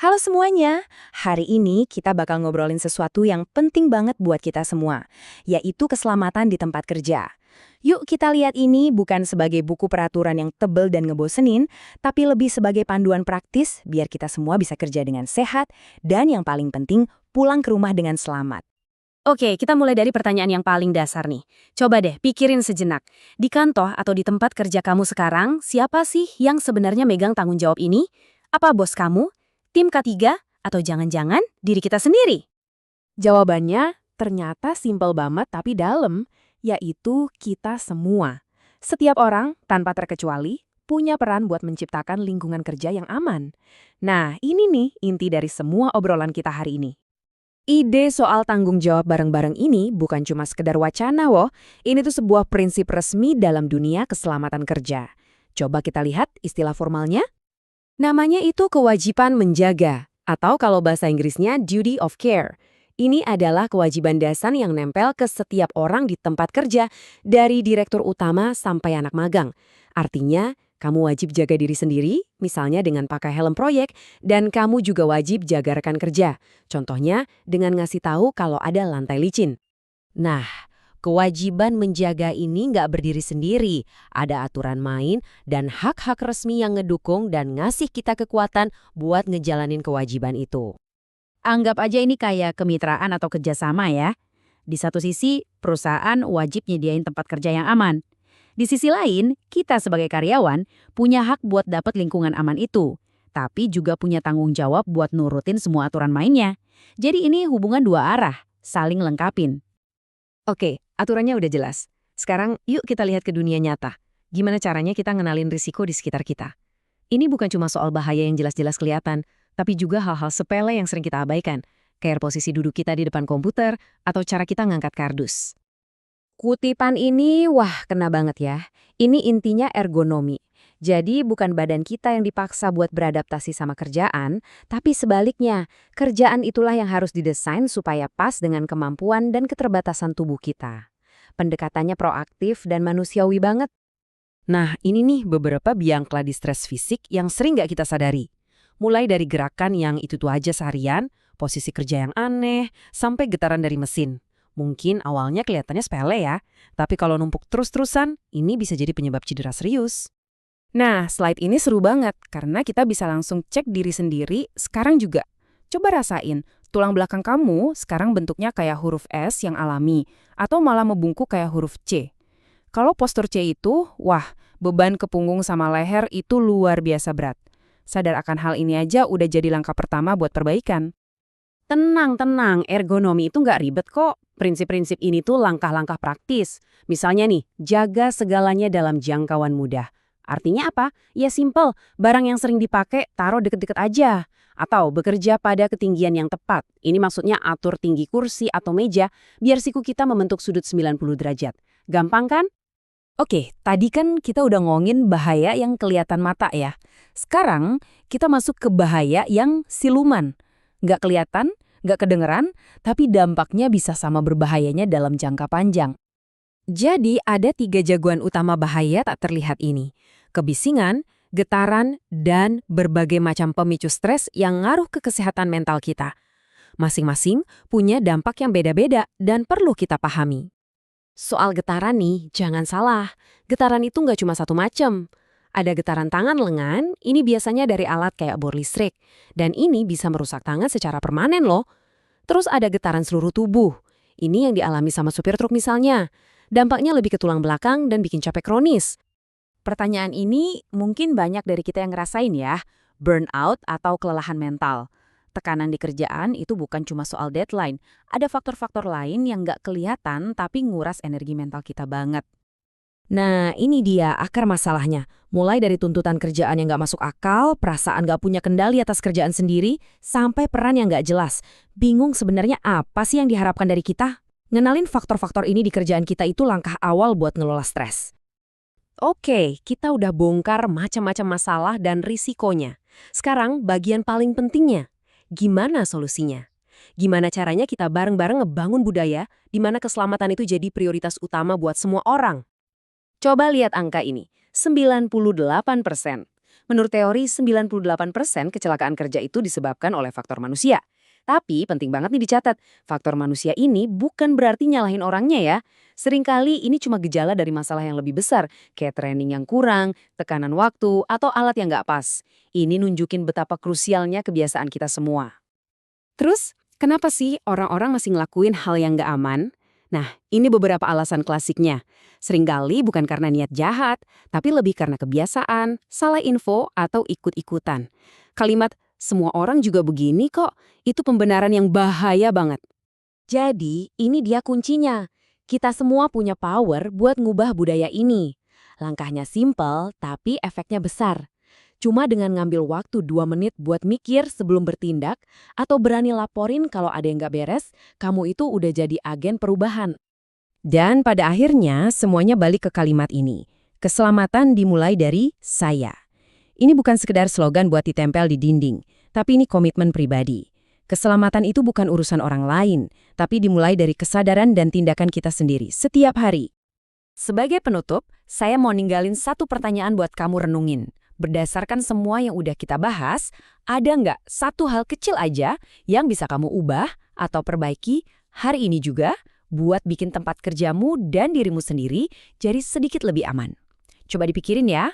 Halo semuanya, hari ini kita bakal ngobrolin sesuatu yang penting banget buat kita semua, yaitu keselamatan di tempat kerja. Yuk kita lihat ini bukan sebagai buku peraturan yang tebel dan ngebosenin, tapi lebih sebagai panduan praktis biar kita semua bisa kerja dengan sehat, dan yang paling penting, pulang ke rumah dengan selamat. Oke, kita mulai dari pertanyaan yang paling dasar nih. Coba deh pikirin sejenak. Di kantor atau di tempat kerja kamu sekarang, siapa sih yang sebenarnya megang tanggung jawab ini? Apa bos kamu? Tim K3? Atau jangan-jangan diri kita sendiri? Jawabannya ternyata simpel banget tapi dalam, yaitu kita semua. Setiap orang, tanpa terkecuali, punya peran buat menciptakan lingkungan kerja yang aman. Nah, ini nih inti dari semua obrolan kita hari ini. Ide soal tanggung jawab bareng-bareng ini bukan cuma sekedar wacana woh, ini tuh sebuah prinsip resmi dalam dunia keselamatan kerja. Coba kita lihat istilah formalnya. Namanya itu kewajiban menjaga, atau kalau bahasa Inggrisnya duty of care. Ini adalah kewajiban dasar yang nempel ke setiap orang di tempat kerja, dari direktur utama sampai anak magang. Artinya, kamu wajib jaga diri sendiri, misalnya dengan pakai helm proyek, dan kamu juga wajib jaga rekan kerja. Contohnya, dengan ngasih tahu kalau ada lantai licin. Nah, kewajiban menjaga ini nggak berdiri sendiri. Ada aturan main dan hak-hak resmi yang ngedukung dan ngasih kita kekuatan buat ngejalanin kewajiban itu. Anggap aja ini kayak kemitraan atau kerjasama ya. Di satu sisi, perusahaan wajib nyediain tempat kerja yang aman. Di sisi lain, kita sebagai karyawan punya hak buat dapat lingkungan aman itu. Tapi juga punya tanggung jawab buat nurutin semua aturan mainnya. Jadi ini hubungan dua arah, saling lengkapin. Oke, aturannya udah jelas. Sekarang yuk kita lihat ke dunia nyata. Gimana caranya kita ngenalin risiko di sekitar kita. Ini bukan cuma soal bahaya yang jelas-jelas kelihatan, tapi juga hal-hal sepele yang sering kita abaikan, kayak posisi duduk kita di depan komputer atau cara kita ngangkat kardus. Kutipan ini, wah kena banget ya. Ini intinya ergonomi. Jadi bukan badan kita yang dipaksa buat beradaptasi sama kerjaan, tapi sebaliknya, kerjaan itulah yang harus didesain supaya pas dengan kemampuan dan keterbatasan tubuh kita. Pendekatannya proaktif dan manusiawi banget. Nah, ini nih beberapa biang keladi stres fisik yang sering nggak kita sadari. Mulai dari gerakan yang itu-itu aja seharian, posisi kerja yang aneh, sampai getaran dari mesin. Mungkin awalnya kelihatannya sepele ya, tapi kalau numpuk terus-terusan, ini bisa jadi penyebab cedera serius. Nah, slide ini seru banget karena kita bisa langsung cek diri sendiri sekarang juga. Coba rasain, tulang belakang kamu sekarang bentuknya kayak huruf S yang alami, atau malah membungkuk kayak huruf C. Kalau postur C itu, wah, beban ke punggung sama leher itu luar biasa berat. Sadar akan hal ini aja udah jadi langkah pertama buat perbaikan. Tenang, ergonomi itu nggak ribet kok. Prinsip-prinsip ini tuh langkah-langkah praktis. Misalnya nih, jaga segalanya dalam jangkauan mudah. Artinya apa? Ya simple, barang yang sering dipakai taruh deket-deket aja. Atau bekerja pada ketinggian yang tepat. Ini maksudnya atur tinggi kursi atau meja, biar siku kita membentuk sudut 90 derajat. Gampang kan? Oke, tadi kan kita udah ngomongin bahaya yang kelihatan mata ya. Sekarang kita masuk ke bahaya yang siluman. Nggak kelihatan, nggak kedengeran, tapi dampaknya bisa sama berbahayanya dalam jangka panjang. Jadi ada 3 jagoan utama bahaya tak terlihat ini. Kebisingan, getaran, dan berbagai macam pemicu stres yang ngaruh ke kesehatan mental kita. Masing-masing punya dampak yang beda-beda dan perlu kita pahami. Soal getaran nih, jangan salah. Getaran itu nggak cuma satu macam. Ada getaran tangan lengan, ini biasanya dari alat kayak bor listrik. Dan ini bisa merusak tangan secara permanen loh. Terus ada getaran seluruh tubuh. Ini yang dialami sama supir truk misalnya. Dampaknya lebih ke tulang belakang dan bikin capek kronis. Pertanyaan ini mungkin banyak dari kita yang ngerasain ya, burnout atau kelelahan mental. Tekanan di kerjaan itu bukan cuma soal deadline, ada faktor-faktor lain yang nggak kelihatan tapi nguras energi mental kita banget. Nah, ini dia akar masalahnya. Mulai dari tuntutan kerjaan yang nggak masuk akal, perasaan nggak punya kendali atas kerjaan sendiri, sampai peran yang nggak jelas. Bingung sebenarnya apa sih yang diharapkan dari kita? Ngenalin faktor-faktor ini di kerjaan kita itu langkah awal buat ngelola stres. Oke, kita udah bongkar macam-macam masalah dan risikonya. Sekarang bagian paling pentingnya. Gimana solusinya? Gimana caranya kita bareng-bareng ngebangun budaya di mana keselamatan itu jadi prioritas utama buat semua orang? Coba lihat angka ini, 98%. Menurut teori, 98% kecelakaan kerja itu disebabkan oleh faktor manusia. Tapi penting banget nih dicatat, faktor manusia ini bukan berarti nyalahin orangnya ya. Seringkali ini cuma gejala dari masalah yang lebih besar, kayak training yang kurang, tekanan waktu, atau alat yang nggak pas. Ini nunjukin betapa krusialnya kebiasaan kita semua. Terus, kenapa sih orang-orang masih ngelakuin hal yang nggak aman? Nah, ini beberapa alasan klasiknya. Seringkali bukan karena niat jahat, tapi lebih karena kebiasaan, salah info, atau ikut-ikutan. Kalimat, semua orang juga begini kok, itu pembenaran yang bahaya banget. Jadi, ini dia kuncinya. Kita semua punya power buat ngubah budaya ini. Langkahnya simpel, tapi efeknya besar. Cuma dengan ngambil waktu 2 menit buat mikir sebelum bertindak, atau berani laporin kalau ada yang nggak beres, kamu itu udah jadi agen perubahan. Dan pada akhirnya semuanya balik ke kalimat ini. Keselamatan dimulai dari saya. Ini bukan sekedar slogan buat ditempel di dinding, tapi ini komitmen pribadi. Keselamatan itu bukan urusan orang lain, tapi dimulai dari kesadaran dan tindakan kita sendiri setiap hari. Sebagai penutup, saya mau ninggalin satu pertanyaan buat kamu renungin. Berdasarkan semua yang udah kita bahas, ada nggak satu hal kecil aja yang bisa kamu ubah atau perbaiki hari ini juga buat bikin tempat kerjamu dan dirimu sendiri jadi sedikit lebih aman? Coba dipikirin ya.